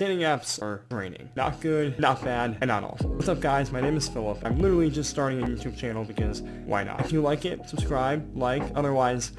Dating apps are draining. Not good, not bad, and not awful. What's up guys, my name is Philip. I'm literally just starting a YouTube channel because why not? If you like it, subscribe, like, otherwise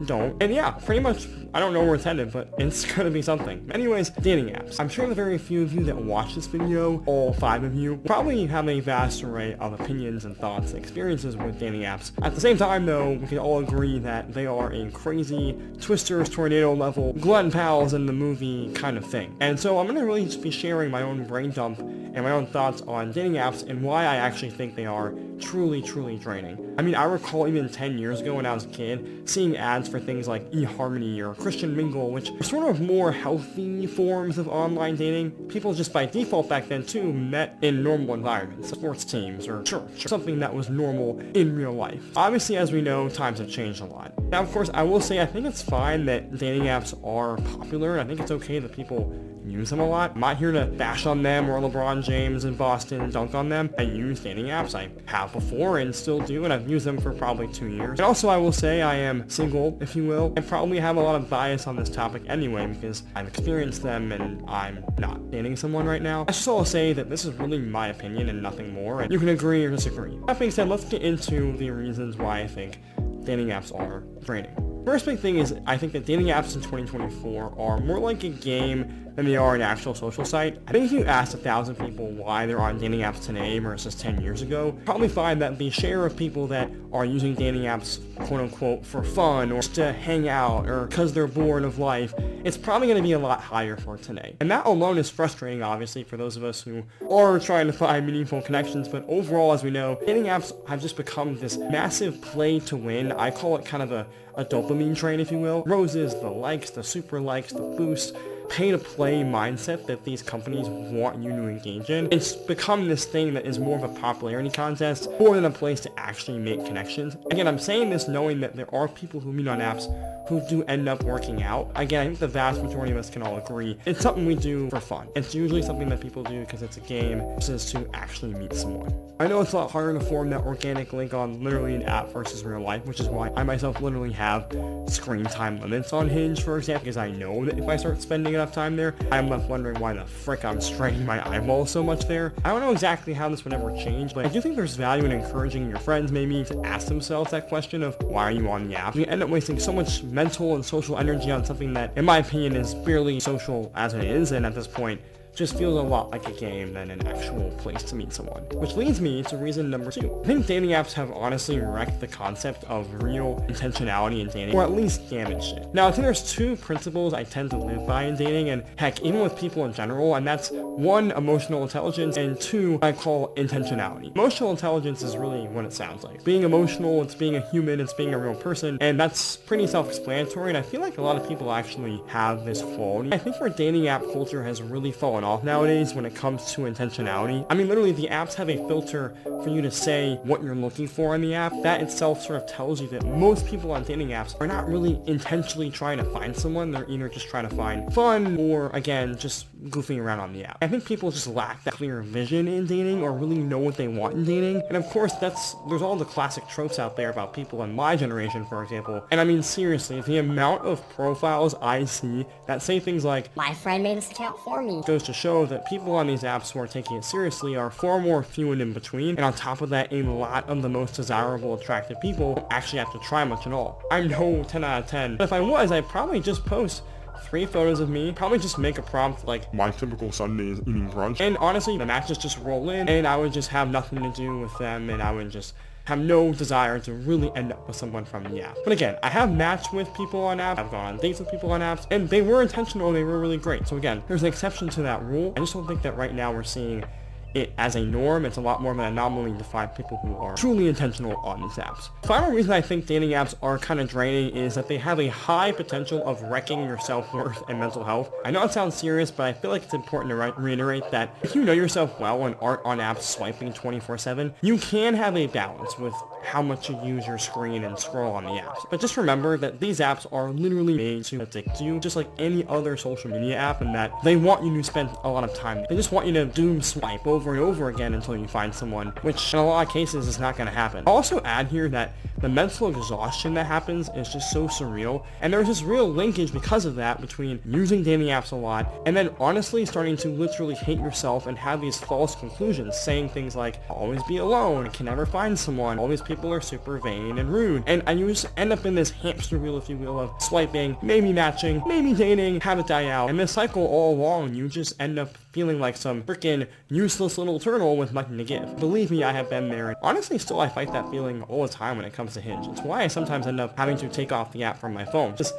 don't. And yeah, pretty much, I don't know where it's headed, but it's gonna be something. Anyways, dating apps. I'm sure the very few of you that watch this video, all 5 of you, probably have a vast array of opinions and thoughts and experiences with dating apps. At the same time though, we can all agree that they are a crazy, Twisters tornado level, Glenn Powell's in the movie kind of thing. And so I'm gonna really just be sharing my own brain dump and my own thoughts on dating apps and why I actually think they are truly draining. I mean, I recall even 10 years ago when I was a kid, seeing ads for things like eHarmony or Christian Mingle, which are sort of more healthy forms of online dating. People just by default back then too met in normal environments, sports teams or church, or something that was normal in real life. Obviously, as we know, times have changed a lot. Now, of course, I will say I think it's fine that dating apps are popular, and I think it's okay that people use them a lot. I'm not here to bash on them or LeBron James in Boston dunk on them. I use dating apps. I have before and still do, and I've used them for probably 2 years. And also I will say I am single, if you will. I probably have a lot of bias on this topic anyway because I've experienced them and I'm not dating someone right now. I just will say that this is really my opinion and nothing more, and you can agree or disagree. That being said, let's get into the reasons why I think dating apps are draining. First big thing is I think that dating apps in 2024 are more like a game than they are an actual social site. I think if you asked 1,000 people why they're on dating apps today versus 10 years ago, probably find that the share of people that are using dating apps quote unquote for fun or just to hang out or because they're bored of life, it's probably going to be a lot higher for today. And that alone is frustrating, obviously, for those of us who are trying to find meaningful connections, but overall, as we know, dating apps have just become this massive play to win. I call it kind of a dopamine train, if you will. Roses, the likes, the super likes, the boosts, pay-to-play mindset that these companies want you to engage in. It's become this thing that is more of a popularity contest more than a place to actually make connections. Again, I'm saying this knowing that there are people who meet on apps who do end up working out. Again, I think the vast majority of us can all agree it's something we do for fun. It's usually something that people do because it's a game versus to actually meet someone. I know it's a lot harder to form that organic link on literally an app versus real life, which is why I myself literally have screen time limits on Hinge, for example, because I know that if I start spending enough time there, I'm left wondering why the frick I'm straining my eyeballs so much there. I don't know exactly how this would ever change, but I do think there's value in encouraging your friends maybe to ask themselves that question of why are you on the app? You end up wasting so much mental and social energy on something that, in my opinion, is barely social as it is, and at this point, just feels a lot like a game than an actual place to meet someone. Which leads me to reason number 2. I think dating apps have honestly wrecked the concept of real intentionality in dating, or at least damaged it. Now, I think there's 2 principles I tend to live by in dating, and heck, even with people in general, and that's 1, emotional intelligence, and 2, I call intentionality. Emotional intelligence is really what it sounds like. Being emotional, it's being a human, it's being a real person, and that's pretty self-explanatory, and I feel like a lot of people actually have this quality. I think where dating app culture has really fallen off nowadays when it comes to intentionality. I mean, literally, the apps have a filter for you to say what you're looking for on the app. That itself sort of tells you that most people on dating apps are not really intentionally trying to find someone. They're either just trying to find fun or, again, just goofing around on the app. I think people just lack that clear vision in dating or really know what they want in dating. And of course, there's all the classic tropes out there about people in my generation, for example. And I mean, seriously, the amount of profiles I see that say things like, "My friend made this account for me," goes to show that people on these apps who are taking it seriously are far more few and in between, and on top of that, a lot of the most desirable, attractive people don't actually have to try much at all. I'm no 10 out of 10, but if I was, I'd probably just post 3 photos of me, probably just make a prompt like, "My typical Sunday is eating brunch," and honestly, the matches just roll in, and I would just have nothing to do with them, and I would just have no desire to really end up with someone from the app. But again, I have matched with people on apps, I've gone on dates with people on apps, and they were intentional, they were really great. So again, there's an exception to that rule. I just don't think that right now we're seeing it as a norm. It's a lot more of an anomaly to find people who are truly intentional on these apps. Final reason I think dating apps are kind of draining is that they have a high potential of wrecking your self-worth and mental health. I know it sounds serious, but I feel like it's important to reiterate that if you know yourself well and aren't on apps swiping 24/7, you can have a balance with how much you use your screen and scroll on the apps. But just remember that these apps are literally made to addict you, just like any other social media app, and that they want you to spend a lot of time. They just want you to doom swipe over and over again until you find someone, which in a lot of cases is not going to happen. I'll also add here that the mental exhaustion that happens is just so surreal, and there's this real linkage because of that between using dating apps a lot and then honestly starting to literally hate yourself and have these false conclusions, saying things like, I'll always be alone, can never find someone, all these people are super vain and rude, and you just end up in this hamster wheel, if you will, of swiping, maybe matching, maybe dating, have it die out, and this cycle all along, you just end up feeling like some freaking useless little turtle with nothing to give. Believe me, I have been there, and honestly still I fight that feeling all the time when it comes to Hinge. It's why I sometimes end up having to take off the app from my phone. Just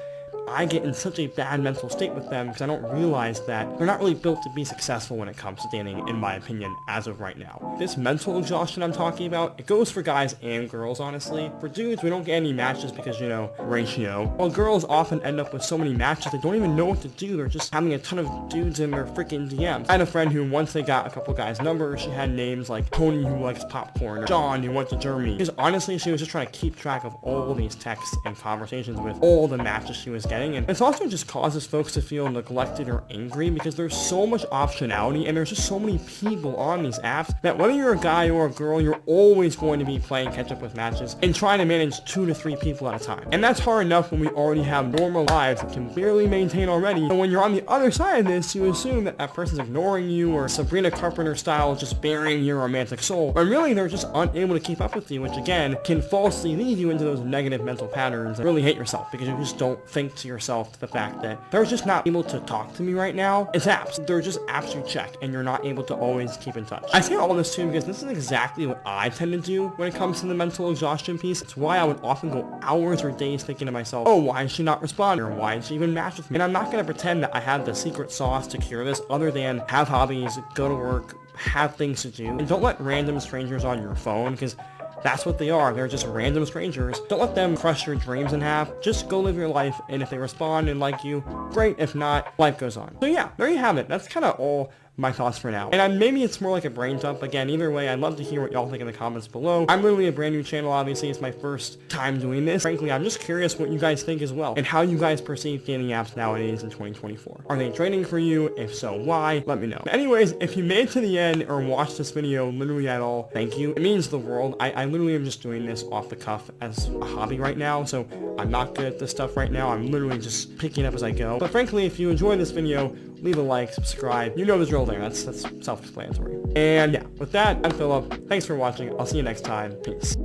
I get in such a bad mental state with them because I don't realize that they're not really built to be successful when it comes to dating, in my opinion, as of right now. This mental exhaustion I'm talking about, it goes for guys and girls, honestly. For dudes, we don't get any matches because, you know, ratio. While girls often end up with so many matches, they don't even know what to do. They're just having a ton of dudes in their freaking DMs. I had a friend who, once they got a couple guys' numbers, she had names like Tony who likes popcorn, or John who went to Germany. Because honestly, she was just trying to keep track of all these texts and conversations with all the matches she was getting. And it's also just causes folks to feel neglected or angry because there's so much optionality and there's just so many people on these apps that whether you're a guy or a girl, you're always going to be playing catch up with matches and trying to manage 2 to 3 people at a time. And that's hard enough when we already have normal lives that can barely maintain already. So when you're on the other side of this, you assume that that person's ignoring you, or Sabrina Carpenter style just burying your romantic soul, when really they're just unable to keep up with you, which again can falsely lead you into those negative mental patterns and really hate yourself because you just don't think to yourself the fact that they're just not able to talk to me right now. It's apps. They're just apps you check and you're not able to always keep in touch. I say all this too because this is exactly what I tend to do when it comes to the mental exhaustion piece. It's why I would often go hours or days thinking to myself, oh, why is she not responding, or why did she even match with me? And I'm not going to pretend that I have the secret sauce to cure this other than have hobbies, go to work, have things to do, and don't let random strangers on your phone, because that's what they are. They're just random strangers. Don't let them crush your dreams in half. Just go live your life, and if they respond and like you, great. If not, life goes on. So yeah, there you have it. That's kind of all my thoughts for now. And maybe it's more like a brain dump. Again, either way, I'd love to hear what y'all think in the comments below. I'm literally a brand new channel, obviously. It's my first time doing this. Frankly, I'm just curious what you guys think as well, and how you guys perceive dating apps nowadays in 2024. Are they draining for you? If so, why? Let me know. But anyways, if you made it to the end or watched this video literally at all, thank you. It means the world. I literally am just doing this off the cuff as a hobby right now, so I'm not good at this stuff right now. I'm literally just picking up as I go. But frankly, if you enjoyed this video, leave a like, subscribe. You know the drill there. That's self-explanatory. And yeah, with that, I'm Philip. Thanks for watching. I'll see you next time. Peace.